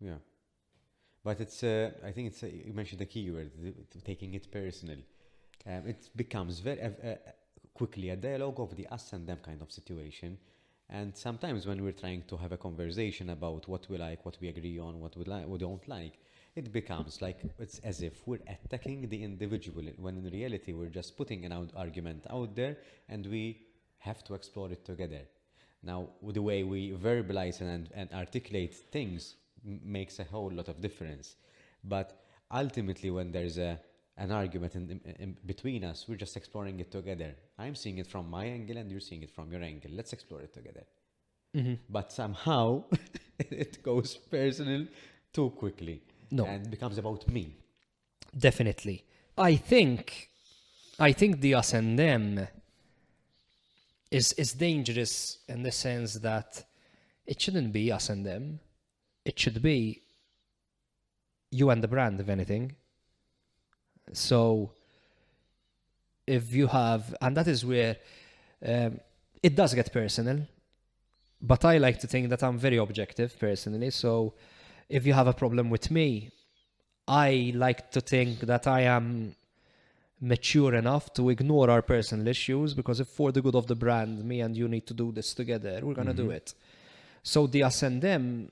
Yeah. But I think you mentioned the keyword, taking it personal. It becomes very quickly a dialogue of the us and them kind of situation. And sometimes when we're trying to have a conversation about what we like, what we agree on, what we don't like, it becomes like it's as if we're attacking the individual, when in reality we're just putting an argument out there and we have to explore it together. Now, with the way we verbalize and articulate things makes a whole lot of difference. But ultimately, when there's an argument in between us, we're just exploring it together. I'm seeing it from my angle and you're seeing it from your angle. Let's explore it together. But somehow it goes personal too quickly. No. And becomes about me. Definitely. I think the us and them is dangerous in the sense that it shouldn't be us and them. It should be you and the brand, if anything. So if you have, and that is where it does get personal, but I like to think that I'm very objective personally. So if you have a problem with me, I like to think that I am mature enough to ignore our personal issues, because if for the good of the brand, me and you need to do this together, we're going to do it. So the us and them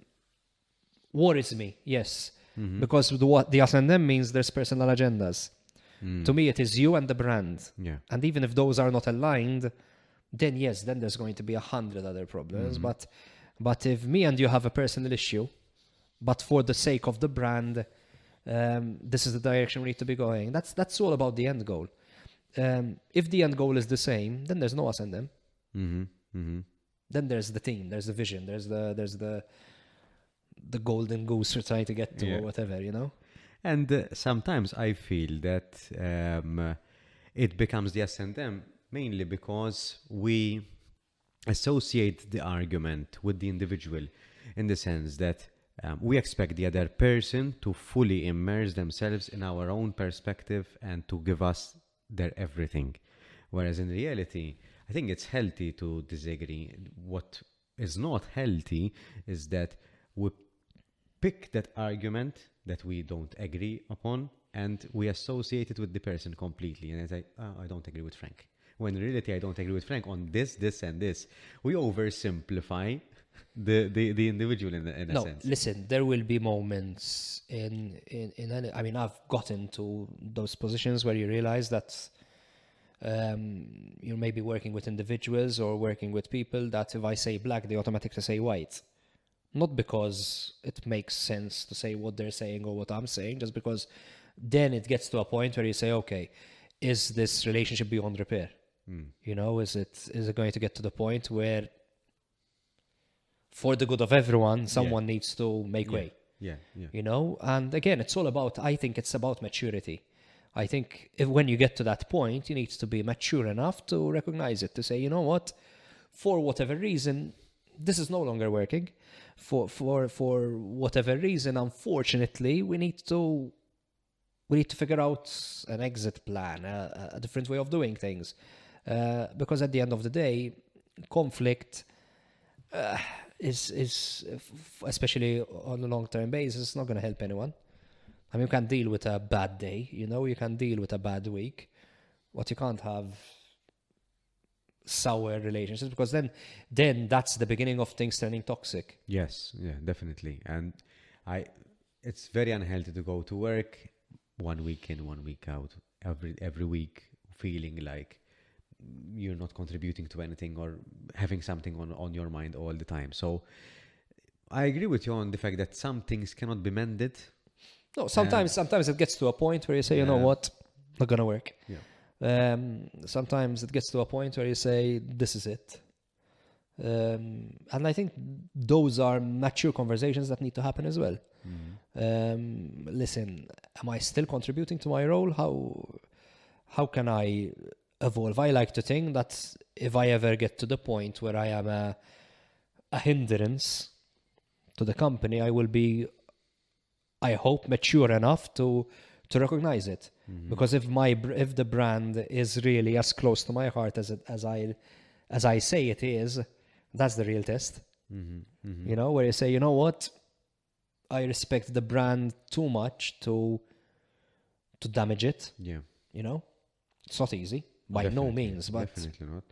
worries me, yes. Because the us and them means there's personal agendas. To me, it is you and the brand. Yeah. And even if those are not aligned, then yes, then there's going to be 100 other problems. But if me and you have a personal issue, but for the sake of the brand, this is the direction we need to be going. That's all about the end goal. If the end goal is the same, then there's no us and them. Then there's the team, there's the vision, there's the golden goose we're trying to get to, or whatever, you know. And sometimes I feel that it becomes the us and them mainly because we associate the argument with the individual, in the sense that we expect the other person to fully immerse themselves in our own perspective and to give us their everything. Whereas in reality, I think it's healthy to disagree. What is not healthy is that we pick that argument that we don't agree upon and we associate it with the person completely. And I say, I don't agree with Frank. When in reality, I don't agree with Frank on this, this, and this. We oversimplify the individual in a sense. No, listen, there will be moments in any, I mean, I've gotten to those positions where you realize that you're maybe working with individuals or working with people that if I say black, they automatically say white. Not because it makes sense to say what they're saying or what I'm saying, just because then it gets to a point where you say, okay, is this relationship beyond repair? You know, is it going to get to the point where for the good of everyone, someone needs to make way? Yeah. You know, and again, it's all about, I think it's about maturity. I think when you get to that point, you need to be mature enough to recognize it, to say, you know what, for whatever reason, this is no longer working. For whatever reason, unfortunately, we need to figure out an exit plan, a different way of doing things. Because at the end of the day, conflict is especially on a long-term basis, not going to help anyone. I mean, you can deal with a bad day, you know, you can deal with a bad week, but you can't have sour relationships, because then that's the beginning of things turning toxic. Yes, yeah, definitely. And it's very unhealthy to go to work 1 week in, 1 week out, every week, feeling like you're not contributing to anything or having something on your mind all the time. So I agree with you on the fact that some things cannot be mended. No, sometimes it gets to a point where you say, you know what, not gonna work. Yeah. Sometimes it gets to a point where you say, this is it. And I think those are mature conversations that need to happen as well. Listen, am I still contributing to my role? How can I evolve? I like to think that if I ever get to the point where I am a hindrance to the company, I will be, I hope, mature enough to recognize it. Because if the brand is really as close to my heart as I say it is, that's the real test. You know, where you say, you know what, I respect the brand too much to damage it. Yeah. You know, it's not easy by no Definitely, means, but definitely not.